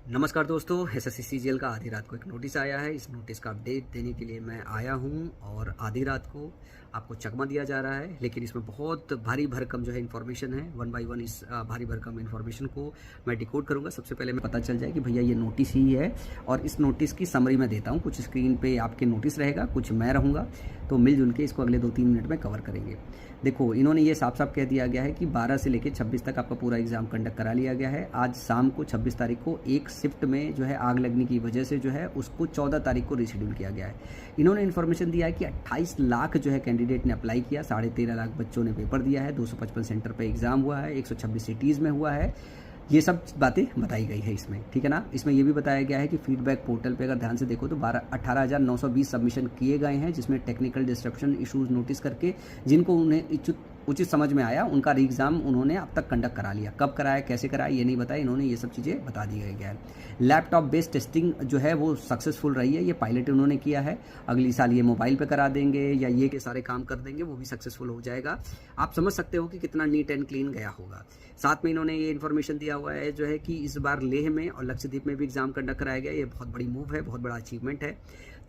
नमस्कार दोस्तों, SSC CGL का आधी रात को एक नोटिस आया है। इस नोटिस का अपडेट देने के लिए मैं आया हूं और आधी रात को आपको चकमा दिया जा रहा है, लेकिन इसमें बहुत भारी भरकम जो है इन्फॉर्मेशन है। वन बाय वन इस भारी भरकम इन्फॉर्मेशन को मैं डिकोड करूंगा। सबसे पहले मैं पता चल जाए कि भैया ये नोटिस ही है, और इस नोटिस की समरी मैं देता हूँ। कुछ स्क्रीन पे आपके नोटिस रहेगा, कुछ मैं रहूँगा, तो मिलजुल के इसको अगले 2-3 मिनट में कवर करेंगे। देखो, इन्होंने ये साफ साफ कह दिया गया है कि 12 से लेकर 26 तक आपका पूरा एग्जाम कंडक्ट करा लिया गया है। आज शाम को 26 तारीख को एक शिफ्ट में जो है आग लगने की वजह से जो है उसको 14 तारीख को रिशेड्यूल किया गया है। इन्होंने इन्फॉर्मेशन दिया है कि 28 लाख जो है कैंडिडेट ने अप्लाई किया, 13.5 लाख बच्चों ने पेपर दिया है, 255 सेंटर पर एग्जाम हुआ है, 126 सिटीज़ में हुआ है। ये सब बातें बताई गई है इसमें, ठीक है ना। इसमें ये भी बताया गया है कि फीडबैक पोर्टल पे अगर ध्यान से देखो तो 18,920 सबमिशन किए गए हैं, जिसमें टेक्निकल डिस्ट्रप्शन इश्यूज नोटिस करके जिनको उन्हें उचित समझ में आया उनका री एग्ज़ाम उन्होंने अब तक कंडक्ट करा लिया। कब कराया, कैसे कराया, ये नहीं बताया इन्होंने, ये सब चीज़ें बता दी गई है। लैपटॉप बेस्ड टेस्टिंग जो है वो सक्सेसफुल रही है, ये पायलट उन्होंने किया है। अगली साल ये मोबाइल पे करा देंगे या ये के सारे काम कर देंगे, वो भी सक्सेसफुल हो जाएगा। आप समझ सकते हो कि कितना नीट एंड क्लीन गया होगा। साथ में इन्होंने ये इन्फॉर्मेशन दिया हुआ है जो है कि इस बार लेह में और लक्षद्वीप में भी एग्जाम कंडक्ट कराया गया। ये बहुत बड़ी मूव है, बहुत बड़ा अचीवमेंट है।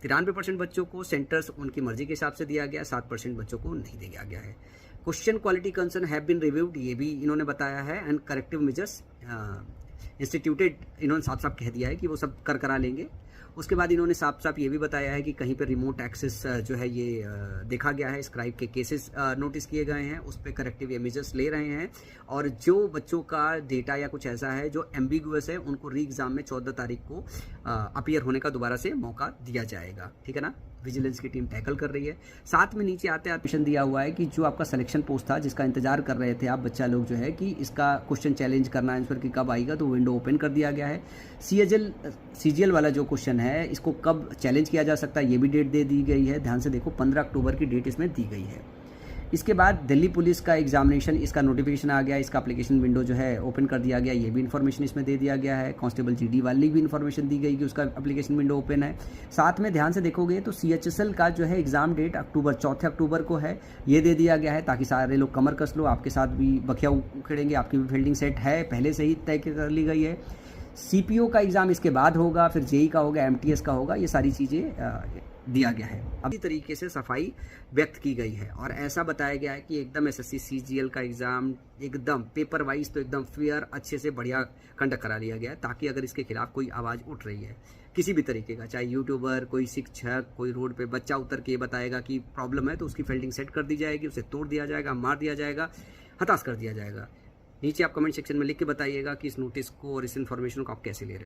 93% बच्चों को सेंटर्स उनकी मर्जी के हिसाब से दिया गया, 7% बच्चों को नहीं दिया गया है। Question quality concern have been reviewed, ये भी इन्होंने बताया है, एंड करेक्टिव मेजर्स इंस्टीट्यूटेड, इन्होंने साफ साफ कह दिया है कि वो सब करा लेंगे। उसके बाद इन्होंने साफ साफ ये भी बताया है कि कहीं पर रिमोट एक्सेस जो है ये देखा गया है, स्क्राइब के केसेस नोटिस किए गए हैं, उस पर करेक्टिव मेजर्स ले रहे हैं। और जो बच्चों का डेटा या कुछ ऐसा है जो एम्बिगुअस है, उनको री एग्जाम में 14 तारीख को अपीयर होने का दोबारा से मौका दिया जाएगा, ठीक है ना। विजिलेंस की टीम टैकल कर रही है। साथ में नीचे आते मिशन दिया हुआ है कि जो आपका सिलेक्शन पोस्ट था, जिसका इंतजार कर रहे थे आप बच्चा लोग जो है कि इसका क्वेश्चन चैलेंज करना आंसर की कब आएगा, तो विंडो ओपन कर दिया गया है। सीजीएल वाला जो क्वेश्चन है इसको कब चैलेंज किया जा सकता है, ये भी डेट दे दी गई है। ध्यान से देखो, 15 अक्टूबर की डेट इसमें दी गई है। इसके बाद दिल्ली पुलिस का एग्जामिनेशन, इसका नोटिफिकेशन आ गया, इसका एप्लीकेशन विंडो जो है ओपन कर दिया गया, ये भी इन्फॉर्मेशन इसमें दे दिया गया है। कांस्टेबल जीडी वाली भी इन्फॉर्मेशन दी गई कि उसका एप्लीकेशन विंडो ओपन है। साथ में ध्यान से देखोगे तो सीएचएसएल का जो है एग्जाम डेट 4 अक्टूबर को है, ये दे दिया गया है, ताकि सारे लोग कमर कस लो। आपके साथ भी बखिया उखेड़ेंगे, आपकी भी फील्डिंग सेट है, पहले से ही तय कर ली गई है। सीपीओ का एग्ज़ाम इसके बाद होगा, फिर जेई का होगा, एमटीएस का होगा, ये सारी चीज़ें दिया गया है। अब इस तरीके से सफाई व्यक्त की गई है और ऐसा बताया गया है कि एकदम एसएससी सीजीएल का एग्ज़ाम एकदम पेपर वाइज तो एकदम फेयर, अच्छे से बढ़िया कंडक्ट करा लिया गया है, ताकि अगर इसके खिलाफ कोई आवाज़ उठ रही है किसी भी तरीके का, चाहे यूट्यूबर, कोई शिक्षक, कोई रोड पे बच्चा उतर के बताएगा कि प्रॉब्लम है, तो उसकी फील्डिंग सेट कर दी जाएगी, उसे तोड़ दिया जाएगा, मार दिया जाएगा, हताश कर दिया जाएगा। नीचे आप कमेंट सेक्शन में लिख के बताइएगा कि इस नोटिस को और इस इन्फॉर्मेशन को आप कैसे ले रहे हैं।